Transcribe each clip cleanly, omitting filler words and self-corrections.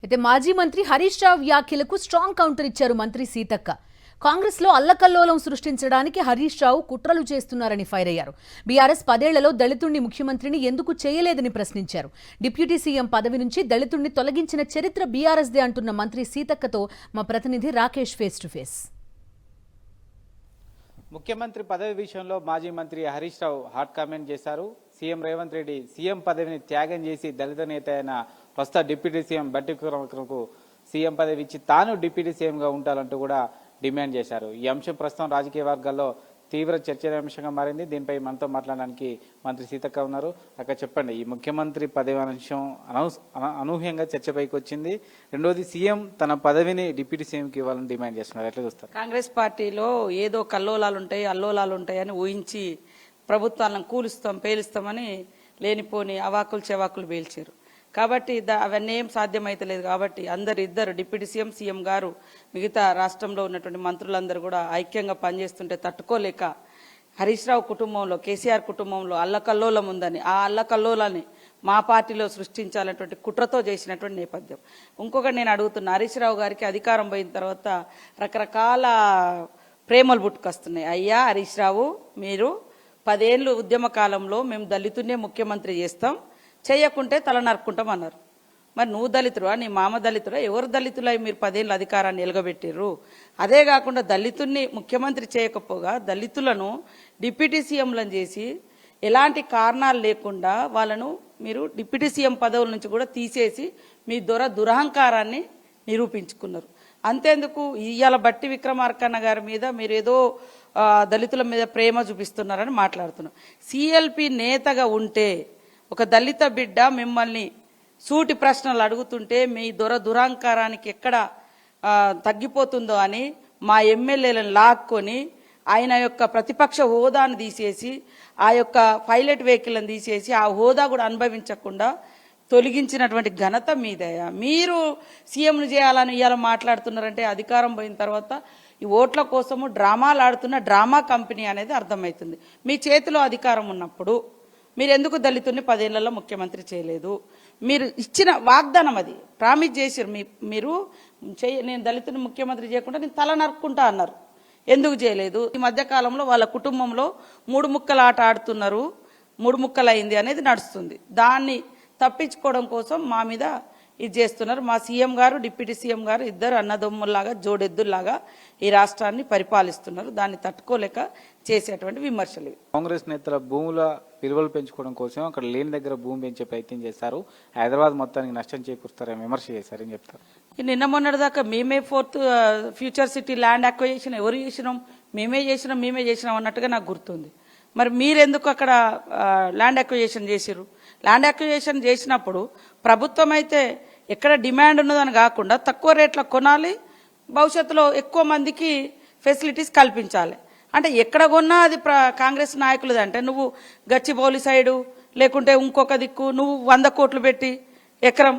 అయితే మాజీ మంత్రి హరీష్ రావు వ్యాఖ్యలకు స్ట్రాంగ్ కౌంటర్ ఇచ్చారు మంత్రి సీతక్క. కాంగ్రెస్ లో అల్లకల్లోలం సృష్టించడానికి హరీష్ రావు కుట్రలు చేస్తున్నారని ఫైర్ అయ్యారు. బీఆర్ఎస్ 10 ఏళ్లలో దళితుణ్ణి ముఖ్యమంత్రిని ఎందుకు చేయలేదని ప్రశ్నించారు. డిప్యూటీ సీఎం పదవి నుంచి దళితుణ్ణి తొలగించిన చరిత్ర బీఆర్ఎస్దే అంటున్న మంత్రి సీతక్కతో మా ప్రతినిధి రాకేష్ ఫేస్ టు ఫేస్. ముఖ్యమంత్రి పదవి విషయంలో మాజీ మంత్రి హరీష్ రావు హాట్ కామెంట్ చేశారు. సీఎం రేవంత్ రెడ్డి సీఎం పదవిని త్యాగం చేసి దళిత నేత అయిన ప్రస్తుత డిప్యూటీ సీఎం బట్టి విక్రమార్కకు సీఎం పదవి ఇచ్చి తాను డిప్యూటీ సీఎంగా ఉంటారంటూ కూడా డిమాండ్ చేశారు. ఈ అంశం ప్రస్తుతం రాజకీయ వర్గాల్లో తీవ్ర చర్చనీయాంశంగా మారింది. దీనిపై మనతో మాట్లాడడానికి మంత్రి సీతక్క ఉన్నారు. అక్కడ చెప్పండి, ఈ ముఖ్యమంత్రి పదవి అంశం అనూహ్యంగా చర్చపైకి వచ్చింది. రెండోది, సీఎం తన పదవిని డిప్యూటీ సీఎంకి ఇవ్వాలని డిమాండ్ చేస్తున్నారు. ఎట్లా చూస్తారు? కాంగ్రెస్ పార్టీలో ఏదో కల్లోలాలు ఉంటాయి, అల్లోలాలు ఉంటాయని ఊహించి ప్రభుత్వాలను కూలుస్తాం, పేలుస్తామని లేనిపోని అవాకులు చెవాకులు పేల్చారు. కాబట్టి అవన్నీ ఏం సాధ్యమైతలేదు. కాబట్టి ఇద్దరు డిప్యూటీ సీఎం, సీఎం గారు, మిగతా రాష్ట్రంలో ఉన్నటువంటి మంత్రులందరూ కూడా ఐక్యంగా పనిచేస్తుంటే తట్టుకోలేక హరీష్ రావు కుటుంబంలో, కేసీఆర్ కుటుంబంలో అల్లకల్లోలం ఉందని, ఆ అల్లకల్లోలాన్ని మా పార్టీలో సృష్టించాలన్నటువంటి కుట్రతో చేసినటువంటి నేపథ్యం. ఇంకొకటి నేను అడుగుతున్నా, హరీష్ రావు గారికి అధికారం పోయిన తర్వాత రకరకాల ప్రేమలు పుట్టుకొస్తున్నాయి. అయ్యా హరీష్ రావు, మీరు 10 ఏళ్ళు ఉద్యమ కాలంలో మేము దళితున్నే ముఖ్యమంత్రి చేస్తాం, చేయకుంటే తల నరుక్కుంటాం అన్నారు. మరి నువ్వు దళితుడా, నీ మామ దళితుడా, ఎవరు దళితులై మీరు 10 ఏళ్ళ అధికారాన్ని ఎలుగబెట్టిర్రు? అదే కాకుండా దళితుల్ని ముఖ్యమంత్రి చేయకపోగా దళితులను డిప్యూటీ సీఎంలను చేసి ఎలాంటి కారణాలు లేకుండా వాళ్ళను మీరు డిప్యూటీ సీఎం పదవుల నుంచి కూడా తీసేసి మీ దురహంకారాన్ని నిరూపించుకున్నారు. అంతేందుకు ఇవాళ బట్టి విక్రమార్కన్న గారి మీద మీరు ఏదో దళితుల మీద ప్రేమ చూపిస్తున్నారని మాట్లాడుతున్నారు. సిఎల్పి నేతగా ఉంటే ఒక దళిత బిడ్డ మిమ్మల్ని సూటి ప్రశ్నలు అడుగుతుంటే మీ దురహంకారానికి ఎక్కడ తగ్గిపోతుందో అని మా ఎమ్మెల్యేలను లాక్కొని ఆయన యొక్క ప్రతిపక్ష హోదాను తీసేసి, ఆ యొక్క పైలట్ వెహికల్ని తీసేసి ఆ హోదా కూడా అనుభవించకుండా తొలగించినటువంటి ఘనత మీదయా. మీరు సీఎంను చేయాలని ఇవాళ మాట్లాడుతున్నారంటే అధికారం పోయిన తర్వాత ఈ ఓట్ల కోసము డ్రామాలు ఆడుతున్న డ్రామా కంపెనీ అనేది అర్థమవుతుంది. మీ చేతిలో అధికారం ఉన్నప్పుడు మీరు ఎందుకు దళితుడిని 10 ఏళ్లలో ముఖ్యమంత్రి చేయలేదు? మీరు ఇచ్చిన వాగ్దానం, అది ప్రామిస్ చేశారు. మీరు నేను దళితుని ముఖ్యమంత్రి చేయకుండా నేను తల నరుక్కుంటా అన్నారు. ఎందుకు చేయలేదు? ఈ మధ్యకాలంలో వాళ్ళ కుటుంబంలో 3 ముక్కల ఆట ఆడుతున్నారు, 3 ముక్కలైంది అనేది నడుస్తుంది. దాన్ని తప్పించుకోవడం కోసం మా మీద ఇది చేస్తున్నారు. మా సీఎం గారు, డిప్యూటీ సీఎం గారు ఇద్దరు అన్నదమ్ముల్లాగా, జోడెద్దుల్లాగా ఈ రాష్ట్రాన్ని పరిపాలిస్తున్నారు. దాన్ని తట్టుకోలేక చేసేటువంటి విమర్శలు ఇవి. కాంగ్రెస్ నేతల భూముల విలువలు పెంచుకోవడం కోసం అక్కడ లేని దగ్గర భూమి పెంచే ప్రయత్నం చేశారు. హైదరాబాద్ మొత్తానికి నష్టం చేకూరుస్తారని విమర్శ చేశారని చెప్తారు. నిన్న మొన్నటిదాకా మేమే 4th future city land acquisition ఎవరు చేసినాం, మేమే చేసినాం అన్నట్టుగా నాకు గుర్తుంది. మరి మీరెందుకు అక్కడ ల్యాండ్ అక్విజిషన్ చేసిరు? ల్యాండ్ అక్విజిషన్ చేసినప్పుడు ప్రభుత్వం అయితే ఎక్కడ డిమాండ్ ఉన్నదని కాకుండా తక్కువ రేట్ల కొనాలి, భవిష్యత్తులో ఎక్కువ మందికి ఫెసిలిటీస్ కల్పించాలి. అంటే ఎక్కడ కొన్నా అది కాంగ్రెస్ నాయకులది. అంటే నువ్వు గచ్చిబౌలి సైడు లేకుంటే ఇంకొక దిక్కు నువ్వు 100 కోట్లు పెట్టి ఎకరం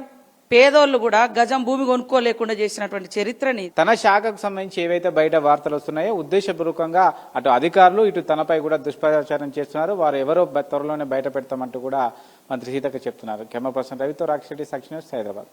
పేదోళ్ళు కూడా గజం భూమి కొనుక్కోలేకుండా చేసినటువంటి చరిత్రని. తన శాఖకు సంబంధించి ఏవైతే బయట వార్తలు వస్తున్నాయో ఉద్దేశపూర్వకంగా అటు అధికారులు ఇటు తనపై కూడా దుష్ప్రచారం చేస్తున్నారు. వారు ఎవరో త్వరలోనే బయట పెడతామంటూ కూడా మంత్రి సీతక్క చెప్తున్నారు. కెమెరా పర్సన్ రవితో రాక్షరెడ్డి, సాక్షి న్యూస్, హైదరాబాద్.